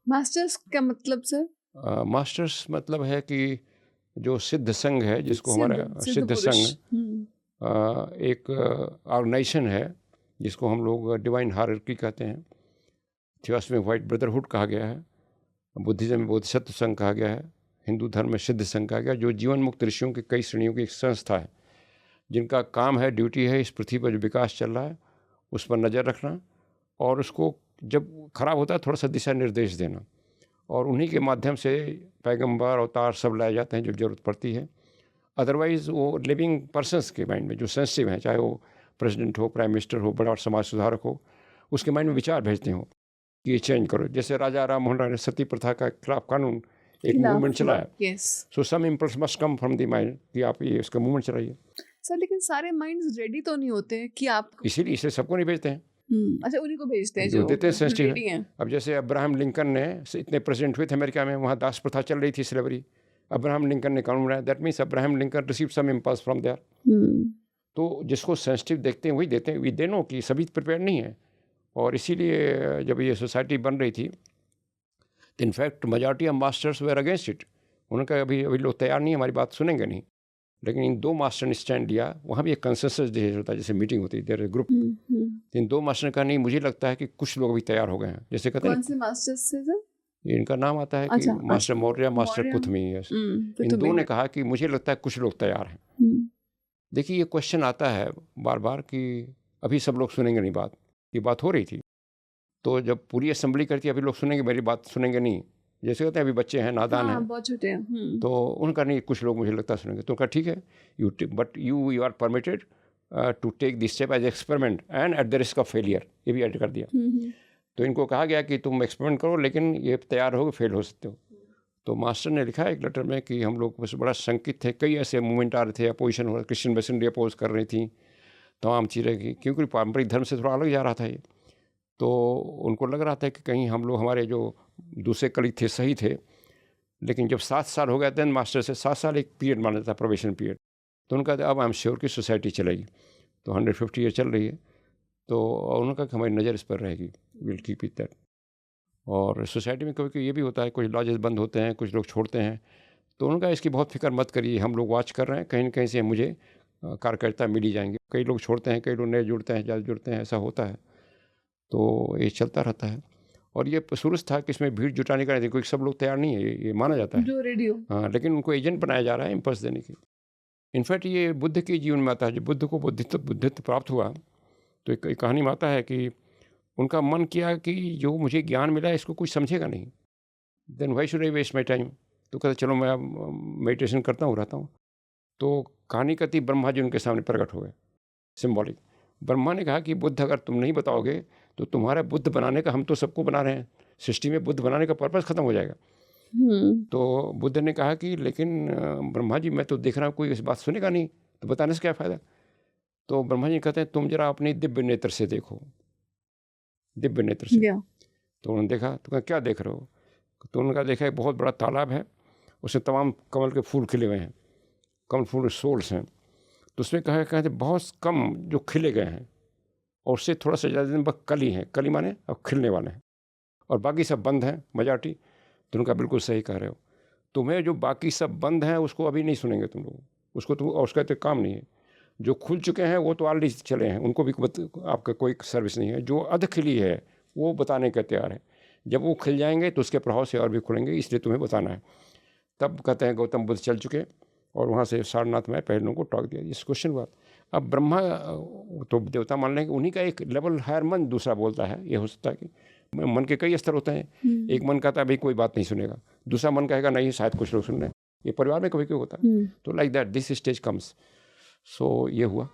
Masters का मतलब sir? Masters मतलब है कि जो सिद्ध संघ है, जिसको हमारा सिद्ध संघ एक ऑर्गेनाइजेशन है जिसको हम लोग डिवाइन हायरार्की कहते हैं, थियोसॉफी में व्हाइट ब्रदरहुड कहा गया है, बुद्धिज्म में बोधिसत्व संघ कहा गया है, हिंदू धर्म में सिद्ध संघ कहा गया, जो जीवन मुक्त ऋषियों की कई श्रेणियों की एक संस्था है, जिनका काम है, ड्यूटी है, इस पृथ्वी पर जो विकास चल रहा है उस पर नज़र रखना और उसको जब खराब होता है थोड़ा सा दिशा निर्देश देना, और उन्हीं के माध्यम से पैगंबर अवतार सब लाए जाते हैं जो ज़रूरत पड़ती है। अदरवाइज़ वो लिविंग पर्सनस के माइंड में जो सेंसिटिव हैं, चाहे वो प्रेसिडेंट हो, प्राइम मिनिस्टर हो, बड़ा समाज सुधारक हो, उसके माइंड में विचार भेजते हो कि ये चेंज करो। जैसे राजा राम मोहन राय ने सती प्रथा का खिलाफ कानून एक मूवमेंट चलाया, so some impulse must come from the mind कि आप ये उसका मूवमेंट चलाइए। सर लेकिन सारे माइंड्स रेडी तो नहीं होते कि आप, इसीलिए इसे सबको नहीं भेजते हैं। अच्छा, उन्हीं को भेजते हैं जो देते हैं सेंसिटिव है। अब जैसे अब्राहम लिंकन ने इतने प्रेसिडेंट हुए थे अमेरिका में, वहाँ दास प्रथा चल रही थी, स्लेवरी, अब्राहम लिंकन ने कानून बनाया, that means Abraham Lincoln receive some impulse from there. तो जिसको सेंसिटिव देखते हैं वही देते हैं, वी दे नो कि सभी प्रिपेयर नहीं है। और इसीलिए जब ये सोसाइटी बन रही थी तो in fact majority of masters were against it. उन्होंने कहा अभी लोग तैयार नहीं, हमारी बात सुनेंगे नहीं। लेकिन इन दो मास्टर ने स्टैंड लिया, वहाँ भी एक कंसेंसस डिसीजन होता है, जैसे मीटिंग होती है, देयर ग्रुप। इन दो मास्टर ने कहा नहीं, मुझे लगता है कि कुछ लोग अभी तैयार हो गए हैं। जैसे कहते हैं, कौन से मास्टर्स से सर? इनका नाम आता है कि मास्टर मौर्य, मास्टर पुथमी। इन दो ने कहा कि मुझे लगता है कुछ लोग तैयार हैं। देखिए ये क्वेश्चन आता है बार बार कि अभी सब लोग सुनेंगे नहीं बात, ये बात हो रही थी, तो जब पूरी असेंबली करती है अभी लोग सुनेंगे मेरी बात, सुनेंगे नहीं। जैसे कहते हैं अभी बच्चे हैं, नादान हैं, बहुत छोटे हैं, तो उनका नहीं, कुछ लोग मुझे लगता है सुनेंगे। तो उनका ठीक है, but you are permitted to take this step as experiment and at the risk of failure, ये भी ऐड कर दिया। तो इनको कहा गया कि तुम एक्सपेरिमेंट करो, लेकिन ये तैयार हो, फेल हो सकते हो। तो मास्टर ने लिखा एक लेटर में कि हम लोग बस बड़ा शंकित थे, कई ऐसे मूवमेंट आ रहे थे, अपोजिशन हो रहा, क्रिश्चियन मिशनरी अपोज कर रही थी तमाम चीज़ें की, क्योंकि पारंपरिक धर्म से थोड़ा अलग जा रहा था ये। तो उनको लग रहा था कि कहीं हम लोग, हमारे जो दूसरे कलीग थे सही थे। लेकिन जब 7 साल हो गए थे मास्टर से, 7 साल एक पीरियड माना जाता, प्रोबेशन पीरियड, तो उनका अब आई एम श्योर कि सोसाइटी चलेगी। तो 150 ईयर चल रही है, तो उन्होंने कहा कि हमारी नज़र इस पर रहेगी, विल कीप इट दैट। और सोसाइटी में कभी ये भी होता है, कुछ लॉजेस बंद होते हैं, कुछ लोग छोड़ते हैं, तो उनका इसकी बहुत फिक्र मत करिए, हम लोग वॉच कर रहे हैं, कहीं न कहीं से मुझे कार्यकर्ता मिल ही जाएंगे। कई लोग छोड़ते हैं, कई लोग नए जुड़ते हैं, ज़्यादा जुड़ते हैं, ऐसा होता है, तो ये चलता रहता है। और ये सुरुच था कि इसमें भीड़ जुटाने का नहीं, क्योंकि सब लोग तैयार नहीं है, ये माना जाता है जो रेडियो, हाँ, लेकिन उनको एजेंट बनाया जा रहा है इम्पल्स देने की। इनफैक्ट ये बुद्ध के जीवन में आता है, जब बुद्ध को बुद्धित्व प्राप्त हुआ, तो एक कहानी में आता है कि उनका मन किया कि जो मुझे ज्ञान मिला है इसको कुछ समझेगा नहीं, then why should I waste my time. तो कहते चलो मैं मेडिटेशन करता हूँ, रहता हूँ। तो कहानी कहती ब्रह्मा जी उनके सामने प्रकट हुए, सिम्बॉलिक। ब्रह्मा ने कहा कि बुद्ध अगर तुम नहीं बताओगे तो तुम्हारा बुद्ध बनाने का, हम तो सबको बना रहे हैं, सृष्टि में बुद्ध बनाने का पर्पस खत्म हो जाएगा। तो बुद्ध ने कहा कि लेकिन ब्रह्मा जी मैं तो देख रहा हूँ कोई इस बात सुनेगा नहीं, तो बताने से क्या फ़ायदा। तो ब्रह्मा जी कहते हैं तुम जरा अपने दिव्य नेत्र से देखो, दिव्य नेत्र से। तो उन्होंने देखा, तो क्या देख रहे हो? तो उन्होंने कहा देखा एक बहुत बड़ा तालाब है, उसमें तमाम कमल के फूल खिले हुए हैं, कमल फूल सोल्स हैं। तो उसमें कहते बहुत कम जो खिले गए हैं, और उससे थोड़ा सा ज़्यादा दिन बस कली हैं, कली माने अब खिलने वाले हैं, और बाकी सब बंद हैं, मेजॉरिटी। तो उनका बिल्कुल सही कह रहे हो, तुम्हें जो बाकी सब बंद हैं उसको अभी नहीं सुनेंगे तुम लोग, उसको तुम, और उसका तो काम नहीं है। जो खुल चुके हैं वो तो ऑलरेडी चले हैं, उनको भी आपका कोई सर्विस नहीं है। जो अध खिली है वो बताने के तैयार है, जब वो खिल जाएंगे तो उसके प्रभाव से और भी खुलेंगे, इसलिए तुम्हें बताना है। तब कहते हैं गौतम बुद्ध चल चुके, और वहाँ से सारनाथ में पहले लोगों को टॉक दिया, इस क्वेश्चन बात। अब ब्रह्मा तो देवता मान लेंगे, उन्हीं का एक लेवल हायर मन दूसरा बोलता है। ये हो सकता है कि मन के कई स्तर होते हैं, एक मन कहता है भाई कोई बात नहीं सुनेगा, दूसरा मन कहेगा नहीं शायद कुछ लोग सुन रहे हैं। ये परिवार में कभी क्यों होता है। तो like that this stage comes. So ये हुआ।